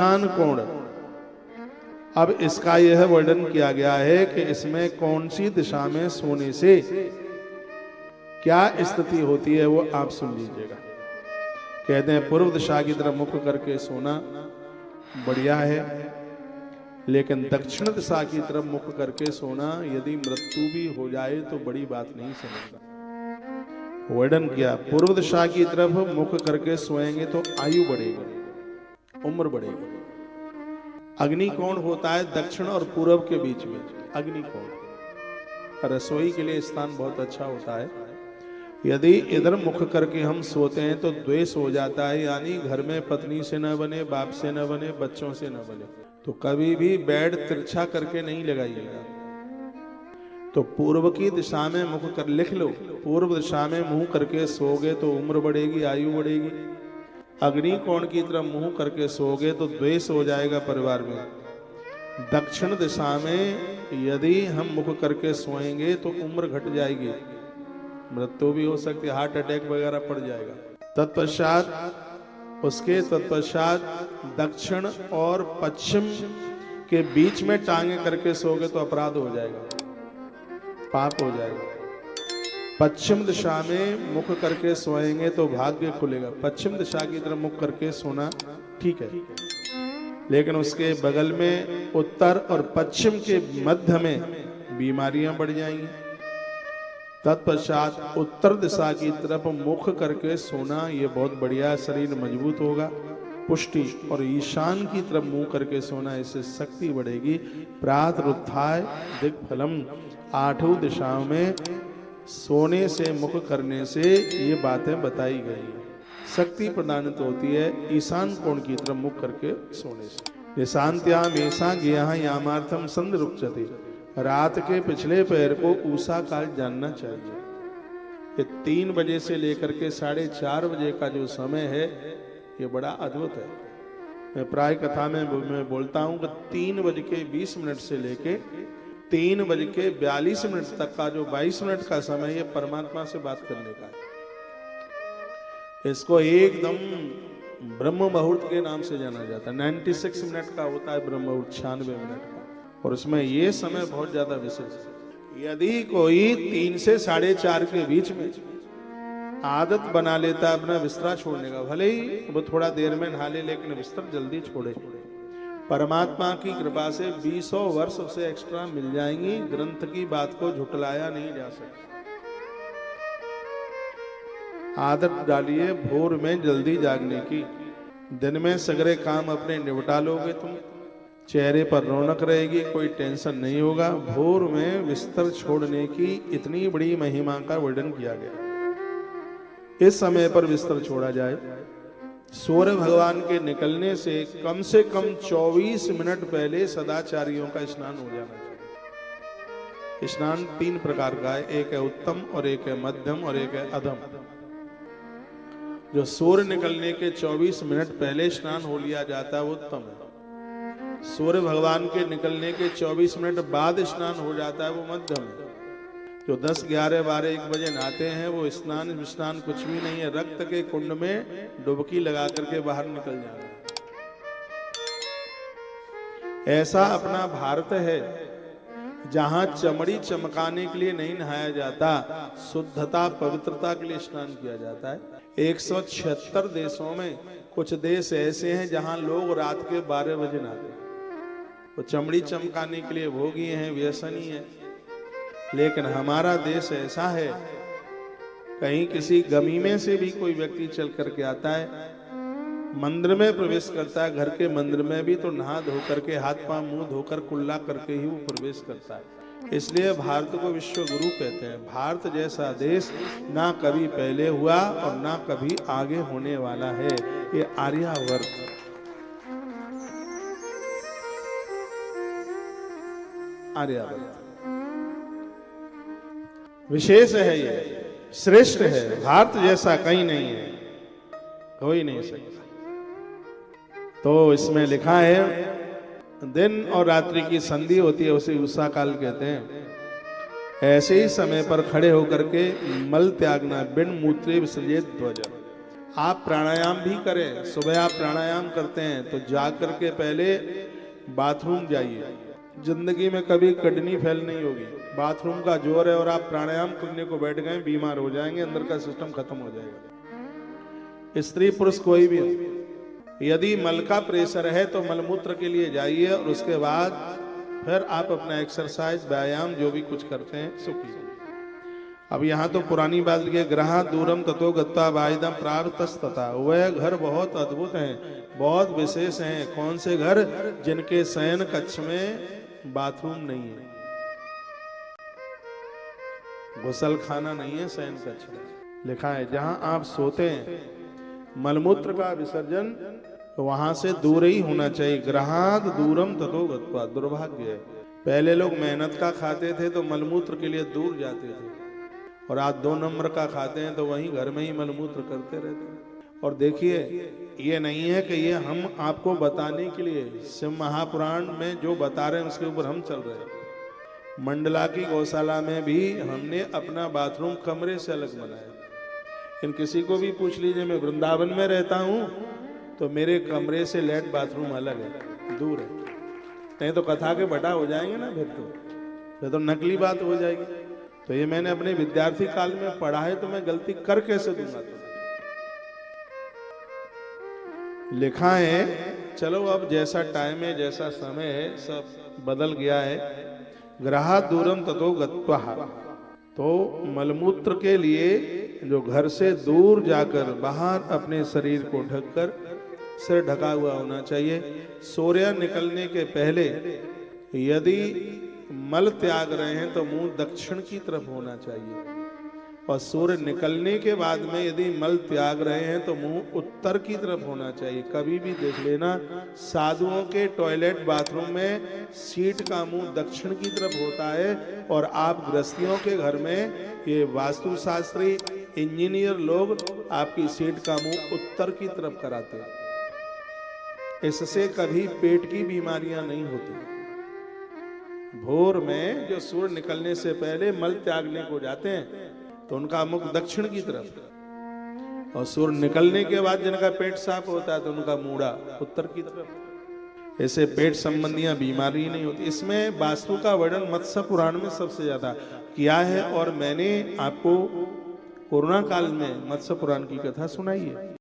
ईशान कोण। अब इसका यह वर्णन किया गया है कि इसमें कौन सी दिशा में सोने से क्या स्थिति होती है वो आप सुन लीजिएगा। कहते हैं पूर्व दिशा की तरफ मुख करके सोना बढ़िया है, लेकिन दक्षिण दिशा की तरफ मुख करके सोना यदि मृत्यु भी हो जाए तो बड़ी बात नहीं समझता। वर्णन किया पूर्व दिशा की तरफ मुख करके सोएंगे तो आयु बढ़ेगी, उम्र बढ़ेगी। अग्निकोण होता है दक्षिण और पूर्व के बीच में। अग्निकोण रसोई के लिए स्थान बहुत अच्छा होता है। यदि इधर मुख करके हम सोते हैं तो द्वेष हो जाता है, यानी घर में पत्नी से न बने, बाप से न बने, बच्चों से न बने। तो कभी भी बेड तिरछा करके नहीं लगाइएगा। तो पूर्व की दिशा में मुख कर, लिख लो, पूर्व दिशा में मुंह करके सोओगे तो उम्र बढ़ेगी, आयु बढ़ेगी। अग्नि कोण की तरफ मुंह करके सोओगे तो द्वेष हो जाएगा परिवार में। दक्षिण दिशा में यदि हम मुख करके सोएंगे तो उम्र घट जाएगी, मृत्यु भी हो सकती है, हार्ट अटैक वगैरह पड़ जाएगा। तत्पश्चात दक्षिण और पश्चिम के बीच में टांगे करके सोओगे तो अपराध हो जाएगा, पाप हो जाएगा। पश्चिम दिशा में मुख करके सोएंगे तो भाग्य खुलेगा। पश्चिम दिशा की तरफ मुख करके सोना ठीक है, लेकिन उसके बगल में उत्तर और पश्चिम के मध्य में बीमारियां बढ़ जाएंगी। तत्पश्चात उत्तर दिशा की तरफ मुख करके सोना ये बहुत बढ़िया, शरीर मजबूत होगा, पुष्टि। और ईशान की तरफ मुंह करके सोना, इससे शक्ति बढ़ेगी। प्रातरुत्थाय दिक्फलम। आठों दिशाओं में सोने से मुख करने से ये बातें बताई गई हैं। शक्ति प्रदानित होती है ईशान कोण की तरफ मुख करके सोने से। शांत्याम ऐसा ज्ञा यामार्थम संध रुचते। रात के पिछले पैर को ऊषा काल जानना चाहिए। ये 3 बजे से लेकर के 4:30 बजे का जो समय है ये बड़ा अद्भुत है। मैं प्राय कथा में मैं बोलता हूं कि 3:20 से लेके 3:42 तक का जो 22 मिनट का समय ये परमात्मा से बात करने का है। इसको एकदम ब्रह्म मुहूर्त के नाम से जाना जाता है। 96 मिनट का होता है ब्रह्म मुहूर्त, 96 मिनट का। और उसमें ये समय बहुत ज्यादा विशेष है। यदि कोई 3 से 4:30 के बीच में आदत बना लेता है अपना बिस्तरा छोड़ने का, भले ही वो थोड़ा देर में नहा ले लेकिन बिस्तर जल्दी छोड़े, परमात्मा की कृपा से 20 वर्ष उसे एक्स्ट्रा मिल जाएंगी। ग्रंथ की बात को झुटलाया नहीं जा सकता। आदत डालिए भोर में जल्दी जागने की। दिन में सगरे काम अपने निपटा लोगे तुम, चेहरे पर रौनक रहेगी, कोई टेंशन नहीं होगा। भोर में बिस्तर छोड़ने की इतनी बड़ी महिमा का वर्णन किया गया। इस समय पर बिस्तर छोड़ा जाए। सूर्य भगवान के निकलने से कम 24 मिनट पहले सदाचारियों का स्नान हो जाना चाहिए। स्नान 3 प्रकार का है, एक है उत्तम और एक है मध्यम और एक है अधम। जो सूर्य निकलने के 24 मिनट पहले स्नान हो लिया जाता है वो उत्तम है। सूर्य भगवान के निकलने के 24 मिनट बाद स्नान हो जाता है वो मध्यम है। जो 10, 11, 12, 1 बजे नहाते हैं वो स्नान कुछ भी नहीं है, रक्त के कुंड में डुबकी लगा करके बाहर निकल जाना है। ऐसा अपना भारत है जहां चमड़ी चमकाने के लिए नहीं नहाया जाता, शुद्धता पवित्रता के लिए स्नान किया जाता है। 176 देशों में कुछ देश ऐसे हैं जहां लोग रात के 12 बजे नहाते हैं। वो चमड़ी चमकाने के लिए भोगी हैं, व्यसनी है। लेकिन हमारा देश ऐसा है, कहीं किसी गमीमे से भी कोई व्यक्ति चल करके आता है, मंदिर में प्रवेश करता है, घर के मंदिर में भी तो नहा धो करके, हाथ पांव मुंह धोकर कुल्ला करके ही वो प्रवेश करता है। इसलिए भारत को विश्व गुरु कहते हैं। भारत जैसा देश ना कभी पहले हुआ और ना कभी आगे होने वाला है। ये आर्यावर्त विशेष है, ये श्रेष्ठ है। भारत जैसा कहीं नहीं है, कोई नहीं सकता। तो इसमें लिखा है दिन और रात्रि की संधि होती है, उसे उषा काल कहते हैं। ऐसे ही समय पर खड़े होकर के मल त्यागना, बिन मूत्रे विसर्जित ध्वज। आप प्राणायाम भी करें। सुबह आप प्राणायाम करते हैं तो जाग करके पहले बाथरूम जाइए। जिंदगी में कभी किडनी फेल नहीं होगी। बाथरूम का जोर है और आप प्राणायाम करने को बैठ गए, बीमार हो जाएंगे, अंदर का सिस्टम खत्म हो जाएगा। स्त्री पुरुष कोई भी हो, यदि मल का प्रेशर है तो मलमूत्र के लिए जाइए और उसके बाद फिर आप अपना एक्सरसाइज व्यायाम जो भी कुछ करते हैं सो कीजिए। अब यहाँ तो पुरानी बात की, ग्रह दूरम ततो गत्वा वाइदम प्राप्तस्तथा। वह घर बहुत अद्भुत हैं, बहुत विशेष हैं। कौन से घर? जिनके शयन कक्ष में बाथरूम नहीं है, गुसल खाना नहीं है शयन कक्ष में। लिखा है जहां आप सोते हैं मलमूत्र का विसर्जन वहां से दूर ही होना चाहिए। ग्रहाद दूरम ततो गत्वा। दुर्भाग्य है, पहले लोग मेहनत का खाते थे तो मलमूत्र के लिए दूर जाते थे, और आज 2 नंबर का खाते हैं तो वहीं घर में ही मलमूत्र करते रहते हैं। और देखिए, ये नहीं है कि ये हम आपको बताने के लिए, शिव महापुराण में जो बता रहे हैं उसके ऊपर हम चल रहे हैं। मंडला की गौशाला में भी हमने अपना बाथरूम कमरे से अलग बनाया। इन किसी को भी पूछ लीजिए, मैं वृंदावन में रहता हूँ तो मेरे कमरे से लेट बाथरूम अलग है, दूर है। नहीं तो कथा के बटा हो जाएंगे ना, फिर तो नकली बात हो जाएगी। तो ये मैंने अपने विद्यार्थी काल में पढ़ा है, तो मैं गलती कर कैसे दूंगा? लिखा है, चलो अब जैसा टाइम है, जैसा समय है, सब बदल गया है। ग्रहा दूरम ततो गत्वा। तो मलमूत्र के लिए जो घर से दूर जाकर बाहर अपने शरीर को ढककर सिर ढका हुआ होना चाहिए। सूर्य निकलने के पहले यदि मल त्याग रहे हैं तो मुंह दक्षिण की तरफ होना चाहिए, और सूर्य निकलने के बाद में यदि मल त्याग रहे हैं तो मुंह उत्तर की तरफ होना चाहिए। कभी भी देख लेना, साधुओं के टॉयलेट बाथरूम में सीट का मुंह दक्षिण की तरफ होता है, और आप गृहस्थियों के घर में ये वास्तुशास्त्री इंजीनियर लोग आपकी सीट का मुंह उत्तर की तरफ कराते हैं। इससे कभी पेट की बीमारियां नहीं होती। भोर में जो सूर्य निकलने से पहले मल त्यागने को जाते हैं तो उनका मुख दक्षिण की तरफ, और सूर्य निकलने के बाद जिनका पेट साफ होता है तो उनका मूड़ा उत्तर की तरफ। ऐसे पेट संबंधियां बीमारी नहीं होती। इसमें वास्तु का वर्णन मत्स्य पुराण में सबसे ज्यादा किया है, और मैंने आपको कोरोना काल में मत्स्य पुराण की कथा सुनाई है।